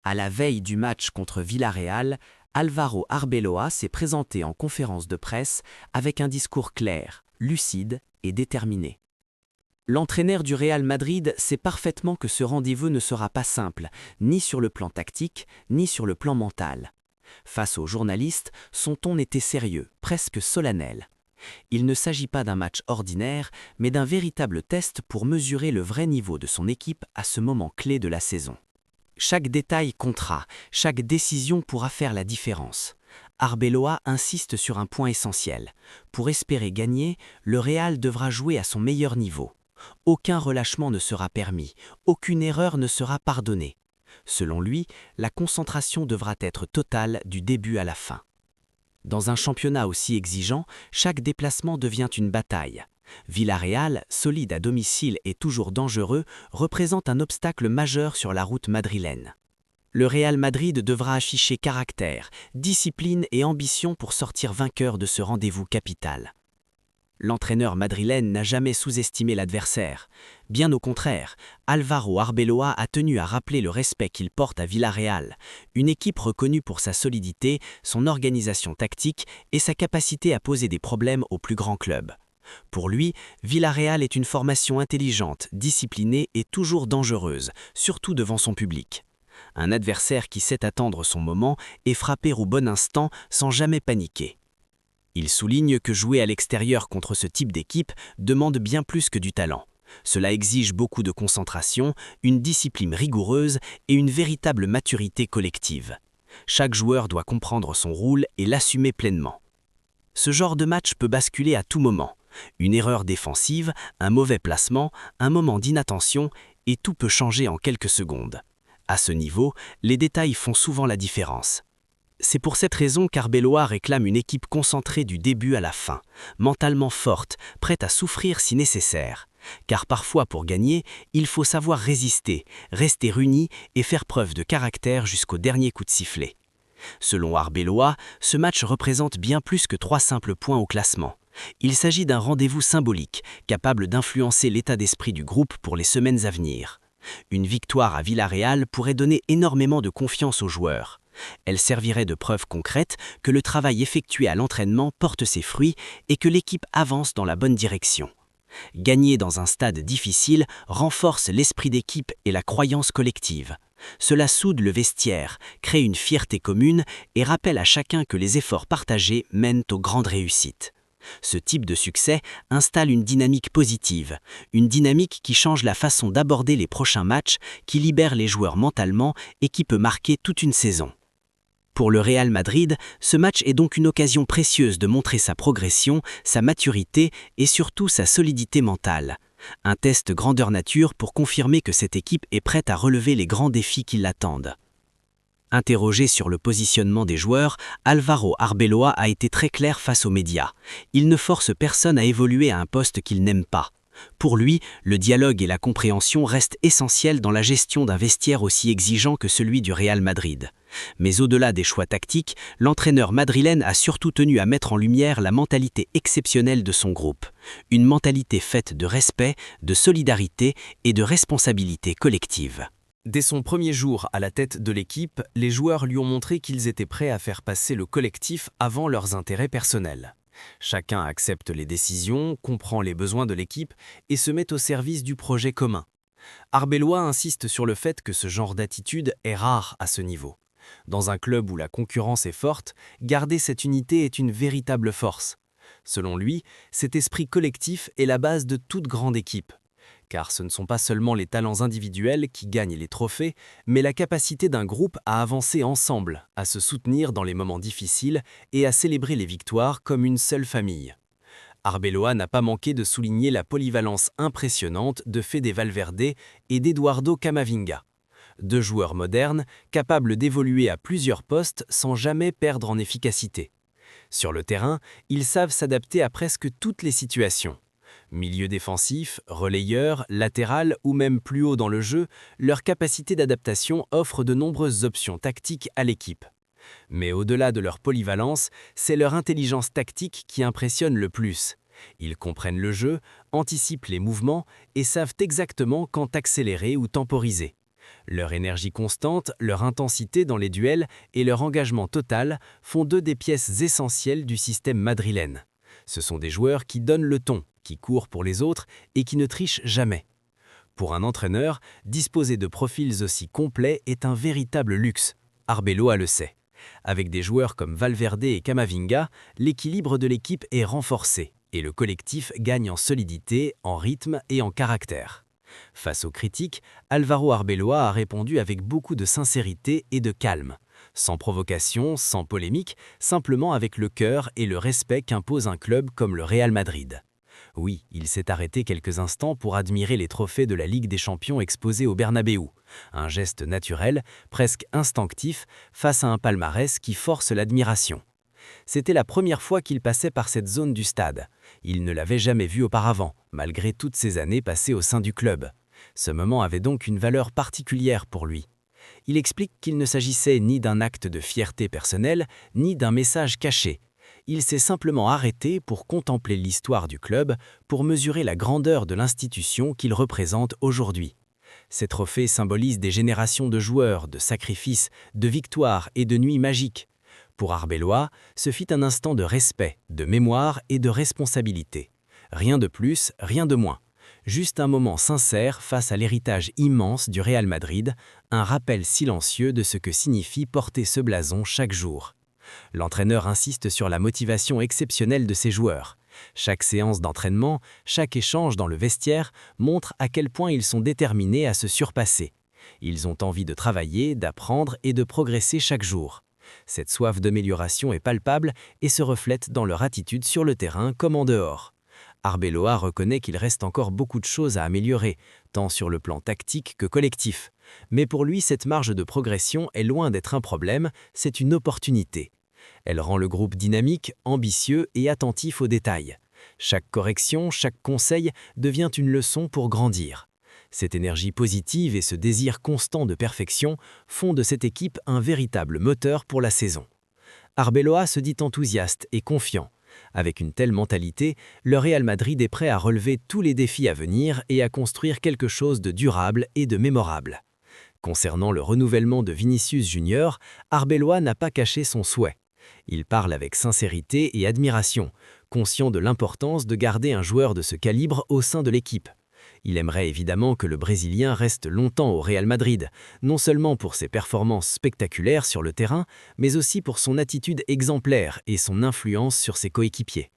À la veille du match contre Villarreal, Álvaro Arbeloa s'est présenté en conférence de presse avec un discours clair, lucide et déterminé. L'entraîneur du Real Madrid sait parfaitement que ce rendez-vous ne sera pas simple, ni sur le plan tactique, ni sur le plan mental. Face aux journalistes, son ton était sérieux, presque solennel. Il ne s'agit pas d'un match ordinaire, mais d'un véritable test pour mesurer le vrai niveau de son équipe à ce moment clé de la saison. Chaque détail comptera, chaque décision pourra faire la différence. Arbeloa insiste sur un point essentiel. Pour espérer gagner, le Real devra jouer à son meilleur niveau. Aucun relâchement ne sera permis, aucune erreur ne sera pardonnée. Selon lui, la concentration devra être totale du début à la fin. Dans un championnat aussi exigeant, chaque déplacement devient une bataille. Villarreal, solide à domicile et toujours dangereux, représente un obstacle majeur sur la route madrilène. Le Real Madrid devra afficher caractère, discipline et ambition pour sortir vainqueur de ce rendez-vous capital. L'entraîneur madrilène n'a jamais sous-estimé l'adversaire. Bien au contraire, Álvaro Arbeloa a tenu à rappeler le respect qu'il porte à Villarreal, une équipe reconnue pour sa solidité, son organisation tactique et sa capacité à poser des problèmes aux plus grands clubs. Pour lui, Villarreal est une formation intelligente, disciplinée et toujours dangereuse, surtout devant son public. Un adversaire qui sait attendre son moment et frapper au bon instant sans jamais paniquer. Il souligne que jouer à l'extérieur contre ce type d'équipe demande bien plus que du talent. Cela exige beaucoup de concentration, une discipline rigoureuse et une véritable maturité collective. Chaque joueur doit comprendre son rôle et l'assumer pleinement. Ce genre de match peut basculer à tout moment. Une erreur défensive, un mauvais placement, un moment d'inattention, et tout peut changer en quelques secondes. À ce niveau, les détails font souvent la différence. C'est pour cette raison qu'Arbeloa réclame une équipe concentrée du début à la fin, mentalement forte, prête à souffrir si nécessaire. Car parfois, pour gagner, il faut savoir résister, rester uni et faire preuve de caractère jusqu'au dernier coup de sifflet. Selon Arbeloa, ce match représente bien plus que 3 simples points au classement. Il s'agit d'un rendez-vous symbolique, capable d'influencer l'état d'esprit du groupe pour les semaines à venir. Une victoire à Villarreal pourrait donner énormément de confiance aux joueurs. Elle servirait de preuve concrète que le travail effectué à l'entraînement porte ses fruits et que l'équipe avance dans la bonne direction. Gagner dans un stade difficile renforce l'esprit d'équipe et la croyance collective. Cela soude le vestiaire, crée une fierté commune et rappelle à chacun que les efforts partagés mènent aux grandes réussites. Ce type de succès installe une dynamique positive, une dynamique qui change la façon d'aborder les prochains matchs, qui libère les joueurs mentalement et qui peut marquer toute une saison. Pour le Real Madrid, ce match est donc une occasion précieuse de montrer sa progression, sa maturité et surtout sa solidité mentale. Un test grandeur nature pour confirmer que cette équipe est prête à relever les grands défis qui l'attendent. Interrogé sur le positionnement des joueurs, Álvaro Arbeloa a été très clair face aux médias. Il ne force personne à évoluer à un poste qu'il n'aime pas. Pour lui, le dialogue et la compréhension restent essentiels dans la gestion d'un vestiaire aussi exigeant que celui du Real Madrid. Mais au-delà des choix tactiques, l'entraîneur madrilène a surtout tenu à mettre en lumière la mentalité exceptionnelle de son groupe. Une mentalité faite de respect, de solidarité et de responsabilité collective. Dès son premier jour à la tête de l'équipe, les joueurs lui ont montré qu'ils étaient prêts à faire passer le collectif avant leurs intérêts personnels. Chacun accepte les décisions, comprend les besoins de l'équipe et se met au service du projet commun. Arbeloa insiste sur le fait que ce genre d'attitude est rare à ce niveau. Dans un club où la concurrence est forte, garder cette unité est une véritable force. Selon lui, cet esprit collectif est la base de toute grande équipe. Car ce ne sont pas seulement les talents individuels qui gagnent les trophées, mais la capacité d'un groupe à avancer ensemble, à se soutenir dans les moments difficiles et à célébrer les victoires comme une seule famille. Arbeloa n'a pas manqué de souligner la polyvalence impressionnante de Fede Valverde et d'Eduardo Camavinga. 2 joueurs modernes, capables d'évoluer à plusieurs postes sans jamais perdre en efficacité. Sur le terrain, ils savent s'adapter à presque toutes les situations. Milieu défensif, relayeur, latéral ou même plus haut dans le jeu, leur capacité d'adaptation offre de nombreuses options tactiques à l'équipe. Mais au-delà de leur polyvalence, c'est leur intelligence tactique qui impressionne le plus. Ils comprennent le jeu, anticipent les mouvements et savent exactement quand accélérer ou temporiser. Leur énergie constante, leur intensité dans les duels et leur engagement total font d'eux des pièces essentielles du système madrilène. Ce sont des joueurs qui donnent le ton, qui courent pour les autres et qui ne trichent jamais. Pour un entraîneur, disposer de profils aussi complets est un véritable luxe. Arbeloa le sait. Avec des joueurs comme Valverde et Camavinga, l'équilibre de l'équipe est renforcé et le collectif gagne en solidité, en rythme et en caractère. Face aux critiques, Álvaro Arbeloa a répondu avec beaucoup de sincérité et de calme. Sans provocation, sans polémique, simplement avec le cœur et le respect qu'impose un club comme le Real Madrid. Oui, il s'est arrêté quelques instants pour admirer les trophées de la Ligue des Champions exposés au Bernabéu. Un geste naturel, presque instinctif, face à un palmarès qui force l'admiration. C'était la première fois qu'il passait par cette zone du stade. Il ne l'avait jamais vu auparavant, malgré toutes ces années passées au sein du club. Ce moment avait donc une valeur particulière pour lui. Il explique qu'il ne s'agissait ni d'un acte de fierté personnelle, ni d'un message caché. Il s'est simplement arrêté pour contempler l'histoire du club, pour mesurer la grandeur de l'institution qu'il représente aujourd'hui. Ces trophées symbolisent des générations de joueurs, de sacrifices, de victoires et de nuits magiques. Pour Arbeloa, ce fut un instant de respect, de mémoire et de responsabilité. Rien de plus, rien de moins. Juste un moment sincère face à l'héritage immense du Real Madrid, un rappel silencieux de ce que signifie porter ce blason chaque jour. L'entraîneur insiste sur la motivation exceptionnelle de ses joueurs. Chaque séance d'entraînement, chaque échange dans le vestiaire montre à quel point ils sont déterminés à se surpasser. Ils ont envie de travailler, d'apprendre et de progresser chaque jour. Cette soif d'amélioration est palpable et se reflète dans leur attitude sur le terrain comme en dehors. Arbeloa reconnaît qu'il reste encore beaucoup de choses à améliorer, tant sur le plan tactique que collectif. Mais pour lui, cette marge de progression est loin d'être un problème, c'est une opportunité. Elle rend le groupe dynamique, ambitieux et attentif aux détails. Chaque correction, chaque conseil devient une leçon pour grandir. Cette énergie positive et ce désir constant de perfection font de cette équipe un véritable moteur pour la saison. Arbeloa se dit enthousiaste et confiant. Avec une telle mentalité, le Real Madrid est prêt à relever tous les défis à venir et à construire quelque chose de durable et de mémorable. Concernant le renouvellement de Vinicius Junior, Arbeloa n'a pas caché son souhait. Il parle avec sincérité et admiration, conscient de l'importance de garder un joueur de ce calibre au sein de l'équipe. Il aimerait évidemment que le Brésilien reste longtemps au Real Madrid, non seulement pour ses performances spectaculaires sur le terrain, mais aussi pour son attitude exemplaire et son influence sur ses coéquipiers.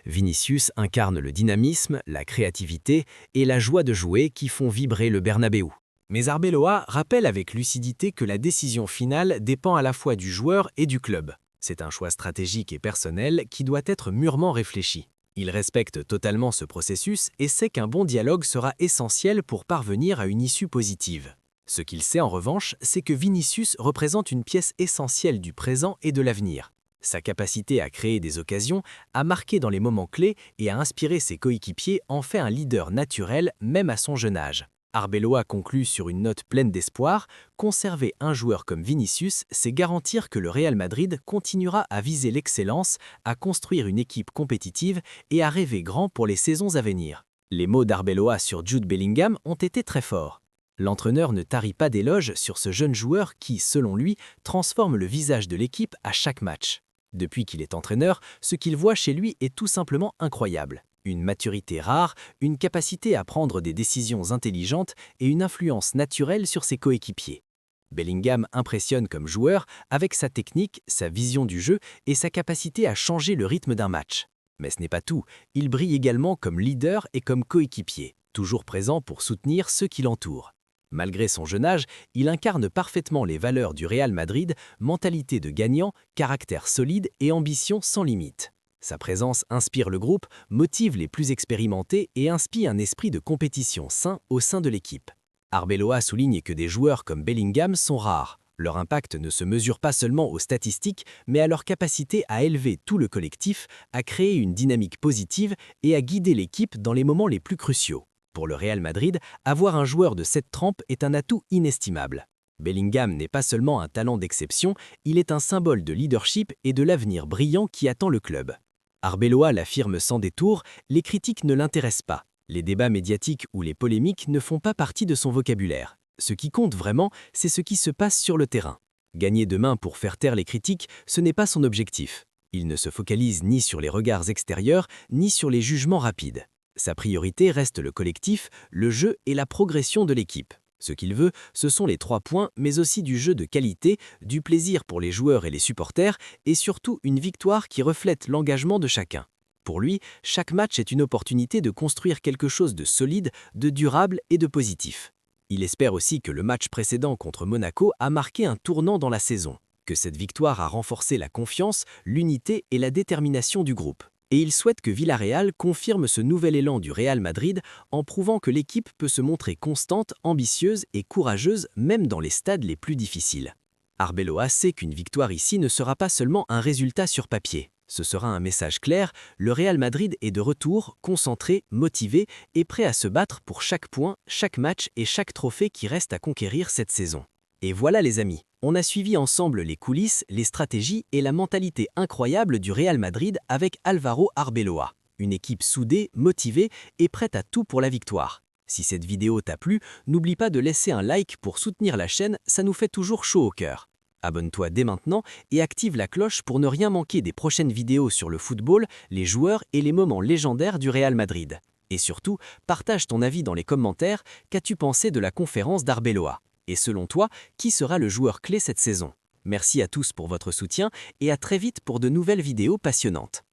Vinicius incarne le dynamisme, la créativité et la joie de jouer qui font vibrer le Bernabéu. Mais Arbeloa rappelle avec lucidité que la décision finale dépend à la fois du joueur et du club. C'est un choix stratégique et personnel qui doit être mûrement réfléchi. Il respecte totalement ce processus et sait qu'un bon dialogue sera essentiel pour parvenir à une issue positive. Ce qu'il sait en revanche, c'est que Vinicius représente une pièce essentielle du présent et de l'avenir. Sa capacité à créer des occasions, à marquer dans les moments clés et à inspirer ses coéquipiers en fait un leader naturel même à son jeune âge. Arbeloa conclut sur une note pleine d'espoir. Conserver un joueur comme Vinicius, c'est garantir que le Real Madrid continuera à viser l'excellence, à construire une équipe compétitive et à rêver grand pour les saisons à venir. Les mots d'Arbeloa sur Jude Bellingham ont été très forts. L'entraîneur ne tarit pas d'éloges sur ce jeune joueur qui, selon lui, transforme le visage de l'équipe à chaque match. Depuis qu'il est entraîneur, ce qu'il voit chez lui est tout simplement incroyable. Une maturité rare, une capacité à prendre des décisions intelligentes et une influence naturelle sur ses coéquipiers. Bellingham impressionne comme joueur avec sa technique, sa vision du jeu et sa capacité à changer le rythme d'un match. Mais ce n'est pas tout, il brille également comme leader et comme coéquipier, toujours présent pour soutenir ceux qui l'entourent. Malgré son jeune âge, il incarne parfaitement les valeurs du Real Madrid, mentalité de gagnant, caractère solide et ambition sans limite. Sa présence inspire le groupe, motive les plus expérimentés et inspire un esprit de compétition sain au sein de l'équipe. Arbeloa souligne que des joueurs comme Bellingham sont rares. Leur impact ne se mesure pas seulement aux statistiques, mais à leur capacité à élever tout le collectif, à créer une dynamique positive et à guider l'équipe dans les moments les plus cruciaux. Pour le Real Madrid, avoir un joueur de cette trempe est un atout inestimable. Bellingham n'est pas seulement un talent d'exception, il est un symbole de leadership et de l'avenir brillant qui attend le club. Arbeloa l'affirme sans détour, les critiques ne l'intéressent pas. Les débats médiatiques ou les polémiques ne font pas partie de son vocabulaire. Ce qui compte vraiment, c'est ce qui se passe sur le terrain. Gagner demain pour faire taire les critiques, ce n'est pas son objectif. Il ne se focalise ni sur les regards extérieurs, ni sur les jugements rapides. Sa priorité reste le collectif, le jeu et la progression de l'équipe. Ce qu'il veut, ce sont les 3 points, mais aussi du jeu de qualité, du plaisir pour les joueurs et les supporters, et surtout une victoire qui reflète l'engagement de chacun. Pour lui, chaque match est une opportunité de construire quelque chose de solide, de durable et de positif. Il espère aussi que le match précédent contre Monaco a marqué un tournant dans la saison, que cette victoire a renforcé la confiance, l'unité et la détermination du groupe. Et il souhaite que Villarreal confirme ce nouvel élan du Real Madrid en prouvant que l'équipe peut se montrer constante, ambitieuse et courageuse même dans les stades les plus difficiles. Arbeloa sait qu'une victoire ici ne sera pas seulement un résultat sur papier. Ce sera un message clair, le Real Madrid est de retour, concentré, motivé et prêt à se battre pour chaque point, chaque match et chaque trophée qui reste à conquérir cette saison. Et voilà les amis, on a suivi ensemble les coulisses, les stratégies et la mentalité incroyable du Real Madrid avec Álvaro Arbeloa. Une équipe soudée, motivée et prête à tout pour la victoire. Si cette vidéo t'a plu, n'oublie pas de laisser un like pour soutenir la chaîne, ça nous fait toujours chaud au cœur. Abonne-toi dès maintenant et active la cloche pour ne rien manquer des prochaines vidéos sur le football, les joueurs et les moments légendaires du Real Madrid. Et surtout, partage ton avis dans les commentaires, qu'as-tu pensé de la conférence d'Arbeloa? Et selon toi, qui sera le joueur clé cette saison? Merci à tous pour votre soutien et à très vite pour de nouvelles vidéos passionnantes.